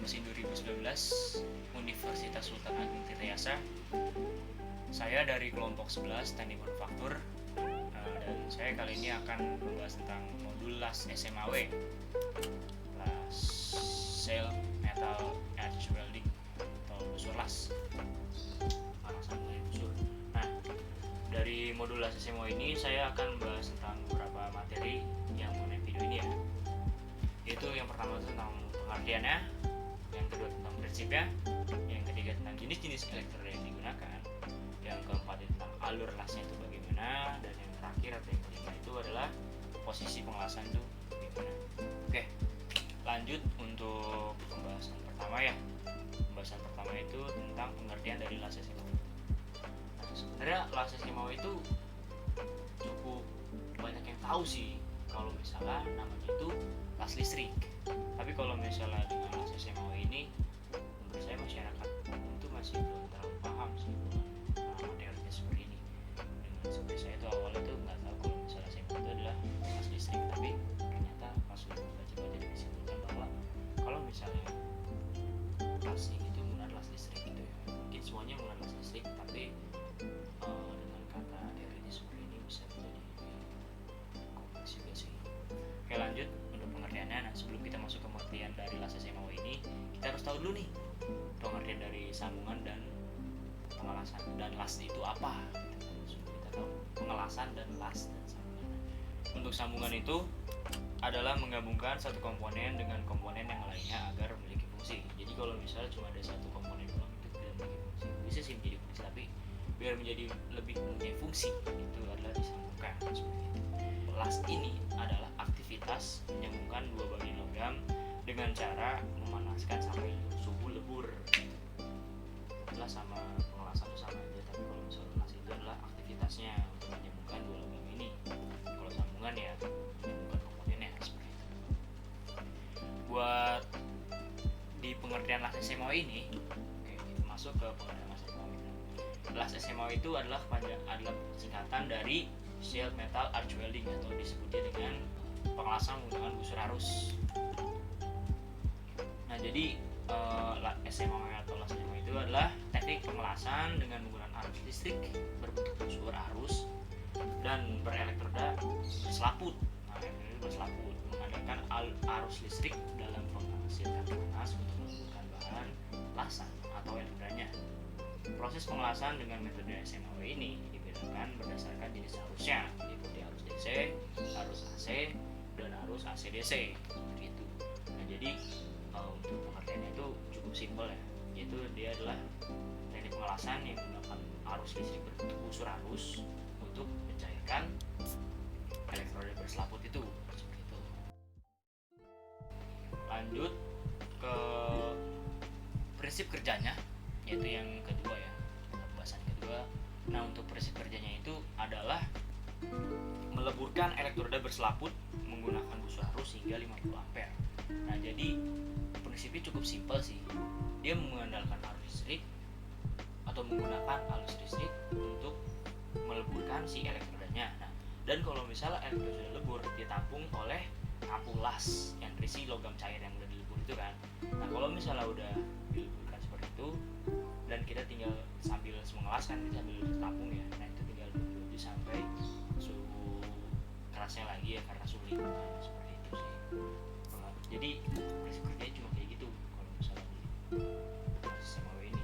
mesin 2019 Universitas Sultan Agung Tirtayasa. Saya dari kelompok 11 Teknik Manufaktur, dan saya kali ini akan membahas tentang modul LAS SMAW, LAS Shell Metal Arch Welding atau busur LAS, panasan dari busur. Nah, dari modul LAS SMAW ini saya akan membahas tentang beberapa materi yang mengenai video ini ya. Yaitu yang pertama tentang pengertiannya, yang kedua tentang prinsipnya, yang ketiga tentang jenis-jenis elektroda yang digunakan, yang keempat tentang alur lasnya itu bagaimana, dan yang terakhir atau yang kelima itu adalah posisi pengelasan itu bagaimana. Oke, lanjut untuk pembahasan pertama ya. Pembahasan pertama itu tentang pengertian dari las SMAW. Nah, sebenarnya las SMAW itu cukup banyak yang tahu sih kalau misalnya namanya itu las listrik. Tapi kalau misalnya dengan las SMAW ini, menurut saya masyarakat itu masih belum terlalu paham sih materialnya seperti ini. Dengan seperti saya itu awalnya tuh nggak tahu kalau misalnya SMAW itu adalah las listrik, tapi ternyata pas udah baca-baca disebutkan bahwa kalau misalnya las ini tuh menggunakan las listrik gitu ya. Mungkin semuanya menggunakan las listrik, tapi dengan kata teorinya seperti ini bisa menjadi kompleks juga sih. Oke, lanjut untuk pengertiannya. Nah, sebelum kita masuk ke pengertian dari las SMAW ini, kita harus tahu dulu nih pengertian dari sambungan dan pengelasan, dan las itu apa gitu. Kita tahu pengelasan dan las dan sambungan. Untuk sambungan itu adalah menggabungkan satu komponen dengan komponen yang lainnya agar memiliki fungsi. Jadi kalau misalnya cuma ada satu komponen doang itu tidak memiliki fungsi. Bisa sih menjadi fungsi, tapi biar menjadi lebih mempunyai fungsi itu adalah disambungkan seperti itu. Las ini adalah aktivitas menyambungkan dua bagian logam dengan cara memanaskan sampai suhu lebur. Itulah sama pengelasan itu sama aja, tapi kalau misalnya las itu adalah aktivitasnya untuk menyambungkan dua logam ini. Kalau sambungan ya menyambungkan komponennya seperti itu. Buat di pengertian las SMAW ini, oke, kita masuk ke pengertian las SMAW ini. Las SMAW itu adalah singkatan dari Shell Metal Arch Welding, atau disebutnya dengan pengelasan menggunakan busur arus. Nah, jadi SMAW atau las SMAW itu adalah teknik pengelasan dengan menggunakan arus listrik berbentuk busur arus dan berelektroda berselaput. Nah, ini berselaput mengandalkan arus listrik dalam menghasilkan panas untuk menggunakan bahan lasan atau elektrodanya. Proses pengelasan dengan metode SMAW ini dibedakan berdasarkan jenis arusnya, yaitu arus DC, arus AC, dan arus AC/DC seperti itu. Nah, jadi untuk pengertiannya itu cukup simpel ya, yaitu dia adalah teknik pengelasan yang menggunakan arus listrik berbentuk busur arus untuk mencairkan elektroda berselaput itu seperti itu. Lanjut ke prinsip kerjanya, yaitu yang kedua ya, pembahasan kedua. Nah, untuk prinsip kerjanya itu adalah meleburkan elektroda berselaput menggunakan busur arus hingga 50 ampere. Nah, jadi prinsipnya cukup simpel sih. Dia mengandalkan arus listrik atau menggunakan arus listrik untuk meleburkan si elektrodanya. Nah, dan kalau misalnya elektroda sudah lebur, ditampung oleh kampung las yang berisi logam cair yang udah dilebur itu kan. Nah, kalau misalnya udah dileburkan seperti itu dan kita tinggal sambil mengelas kan, kita sambil tampung ya. Nah, itu tinggal tunggu sampai suhu kerasnya lagi ya, karena suhu lingkungan seperti itu sih. Jadi prinsip kerjanya cuma kayak gitu kalau misalnya di proses SMAW ini,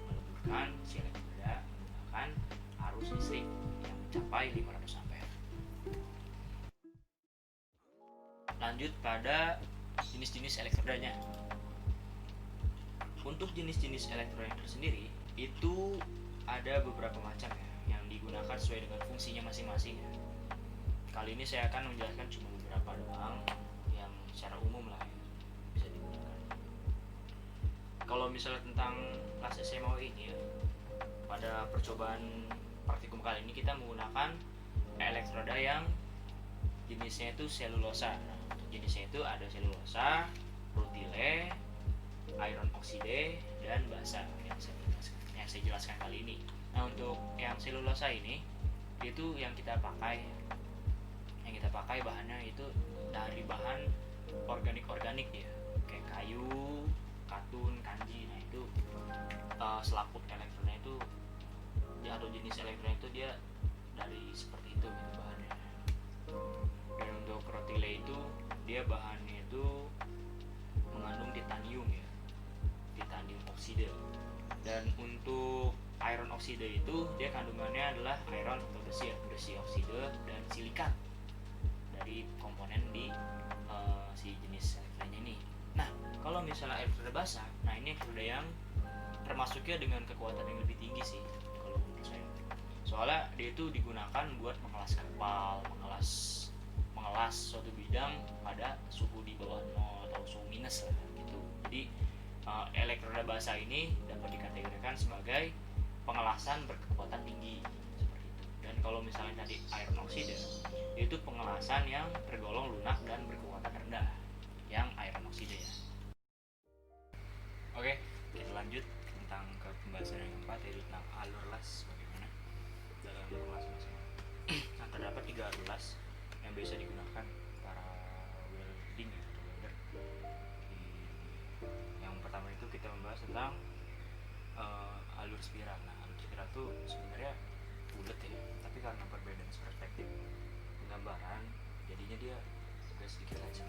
meleburkan si elektroda menggunakan arus listrik yang mencapai 500 ampere. Lanjut pada jenis-jenis elektrodanya. Untuk jenis-jenis elektroda yang tersendiri itu ada beberapa macam ya, yang digunakan sesuai dengan fungsinya masing-masing ya. Kali ini saya akan menjelaskan cuma beberapa doang yang secara umum lah ya, bisa digunakan. Kalau misalnya tentang las SMAW ini ya, pada percobaan praktikum kali ini kita menggunakan elektroda yang jenisnya itu selulosa. Nah, untuk jenisnya itu ada selulosa, rutile, iron oxide, dan basa yang saya jelaskan kali ini. Nah, untuk yang selulosa ini itu yang kita pakai bahannya itu dari bahan organik ya, kayak kayu, katun, kanji. Nah itu selaput elektronnya itu ya, atau jenis elektronnya itu dia dari seperti itu gitu bahannya. Dan untuk rotile itu dia bahannya itu mengandung titanium ya, titanium oksida. Dan untuk iron oksida itu dia kandungannya adalah iron atau besi oksida dan silikat dari komponen di si jenis elektrodanya ini. Nah kalau misalnya elektroda basah, nah ini elektroda yang termasuknya dengan kekuatan yang lebih tinggi sih kalau menurut saya. Soalnya dia itu digunakan buat mengelas kapal, mengelas suatu bidang pada suhu di bawah 0 atau suhu minus lah gitu. Jadi elektroda basah ini dapat dikategorikan sebagai pengelasan berkekuatan tinggi seperti itu. Dan kalau misalnya tadi iron oksida, itu pengelasan yang tergolong lunak dan berkekuatan rendah, yang iron oksida ya. Oke, kita lanjut tentang ke pembahasan yang keempat, yaitu tentang alur las bagaimana dalam mengelas. Nah, terdapat 3 alur las yang biasa digunakan para welding atau welder. Yang pertama itu kita membahas tentang alur spiral. Nah, alur spiral itu sebenarnya bulat ya, tapi karena perbedaan perspektif penggambaran, jadinya dia agak sedikit lecet,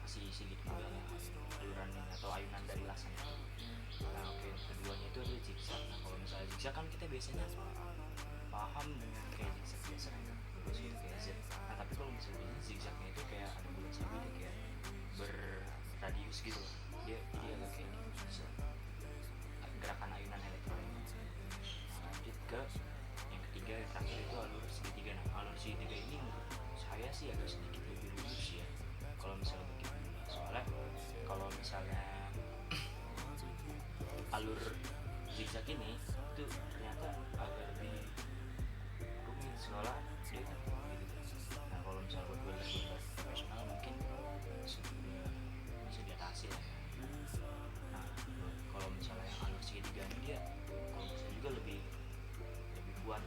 masih sedikit aluran atau ayunan dari lasnya. Nah, oke, keduanya itu ada zigzag. Nah, kalau misalnya zigzag kan kita biasanya paham dengan kayak zigzag biasa kan, lurus gitu kayak Z. Nah, tapi kalau misalnya zigzagnya itu kayak ada bulat sabi, dia kayak berradius gitu loh. Dia agak kayak bisa gerakan ayunan elektroniknya. Nah, lanjut ke yang ketiga, yang terakhir itu alur segitiga. Nah, alur segitiga ini menurut saya sih agak sedikit lebih lurus ya kalau misalnya begitu. Soalnya kalau misalnya alur zigzag ini itu ternyata agak lebih rumit, soalnya dia kan gitu. Nah, kalau misalnya buat welder profesional mungkin sudah bisa diatasi ya. Nah, kalau misalnya yang alur segitiga ini dia kalau bisa juga lebih kuat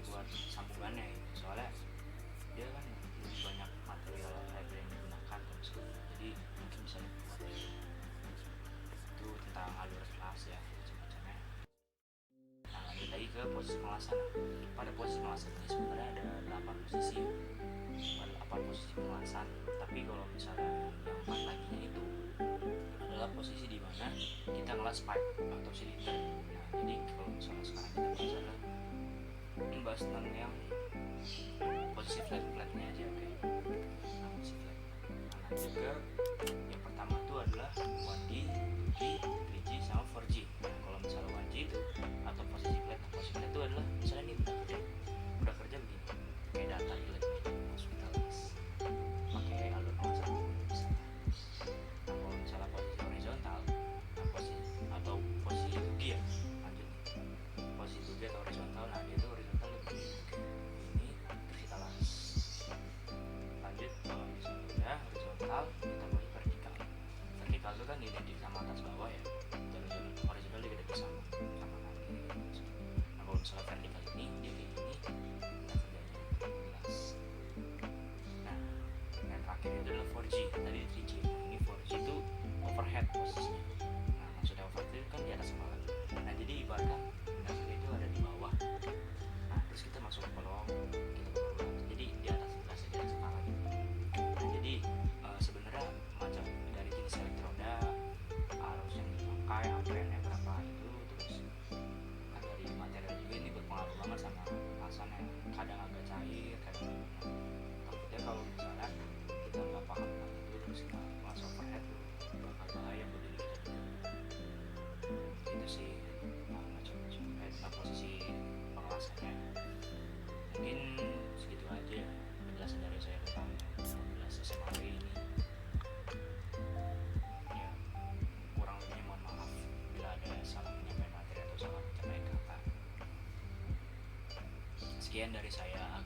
sambungannya gitu. Soalnya dia kan lebih banyak material fiber yang digunakan terus, jadi mungkin bisa lebih kuat. Itu tentang alur kelas ya semacamnya. Nah, lanjut lagi ke posisi pengelasan. Pada posisi pengelasan ini sebenarnya ada 8 posisi ya. Ada 8 posisi pengelasan, tapi kalau misalnya yang 4 laginya itu adalah posisi di mana kita ngelas pipe atau silinder. Nah, jadi kalau misalnya sekarang kita bahas tentang yang posisi flatnya aja, oke. Nah, posisi flat. Nah, lanjut ke yang pertama itu adalah 1G, 2G, 3G sama 4G. Nah, kalau misalnya 1G itu atau posisi flat, nah, posisi flat itu adalah misalnya ini udah kerja begini, kayak data jelek masuk ke atas, pakai alur pengelasan misalnya. Nah, kalau misalnya posisi horizontal, nah posisi atau posisi 2G ya, lanjut posisi 2G atau horizontal. Nah, dia itu horizontal lebih ini, terus kita las. Lanjut kalau misalnya udah horizontal, kita mulai vertikal. Vertikal itu kan identik sama atas bawah ya, dan horizontal juga identik sama kanan kiri. Nah, kalau misalnya vertikal ini dia kayak gini, kita kerjanya las. Nah, yang terakhir itu adalah 4G, tadi 3G. Nah, ini 4G itu overhead posisinya. Nah, maksudnya overhead itu kan di atas kepala. Nah, jadi ibaratkan benda itu ada di bawah. Nah, terus kita masuk ke kolong, kita berulang. Jadi di atas gelas, di atas kepala gitu. Nah, jadi sebenarnya macam dari jenis elektroda, arus yang dipakai, ampernya berapa itu, terus kan dari material juga ini berpengaruh banget sama kemasan yang kadang agak cair, kadang takutnya kalau misalnya kita nggak paham tentang itu terus kita masuk overhead bakal bahaya buat diri kita juga. Itu sih macam-macam tentang posisi pengelasannya. Mungkin segitu aja ya penjelasan dari saya tentang 12 SMAW ini. Ya, kurang lebihnya mohon maaf bila ada salah penyampaian materi atau salah penyampaian kata. Sekian dari saya.